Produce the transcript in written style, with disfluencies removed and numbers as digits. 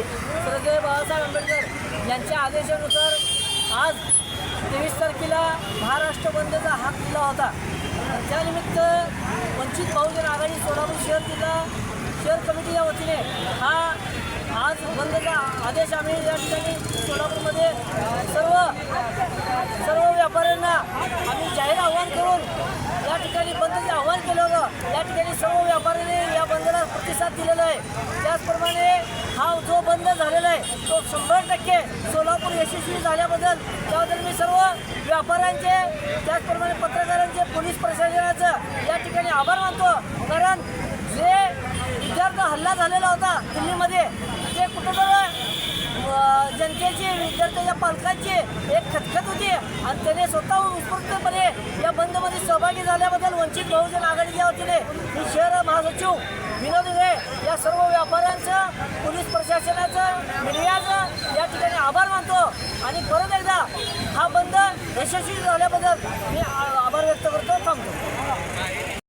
श्रद्धेय बाळासाहेब आंबेडकर यांच्या आदेशानुसार आज 23 तारखेला महाराष्ट्र बंदचा हाक दिला होता। त्यानिमित्त वंचित बहुजन आघाडी सोलापूर शहर जिल्हा शहर कमिटीच्या वतीने हा आज बंदचा आदेश आम्ही या ठिकाणी सोलापूरमध्ये सर्व व्यापाऱ्यांना आम्ही जाहीर आवाहन करून या ठिकाणी बंदचे आवाहन केलं होतं। या ठिकाणी सर्व व्यापाऱ्यांनी या बंदला प्रतिसाद दिलेला आहे। त्याचप्रमाणे हा जो बंद झालेला आहे तो 100% सोलापूर यशस्वी झाल्याबद्दल त्याबद्दल मी सर्व व्यापाऱ्यांचे त्याचप्रमाणे पत्रकारांचे पोलीस प्रशासनाचं या ठिकाणी आभार मानतो। कारण जे विद्यार्थी हल्ला झालेला होता दिल्लीमध्ये ते कुठंतरी जनतेची विद्यार्थ्यांच्या पालकांची एक खतखत होती आणि त्याने स्वतःहून उत्स्फूर्तपणे या बंदमध्ये सहभागी झाल्याबद्दल वंचित बहुजन आघाडीच्या वतीने मी शहर महासचिव विनोद इंगळे या सर्व व्यापाऱ्यांचं पोलीस प्रशासनाचं मीडियाचं या ठिकाणी आभार मानतो आणि परत एकदा हा बंद यशस्वी झाल्याबद्दल मी आभार व्यक्त करतो।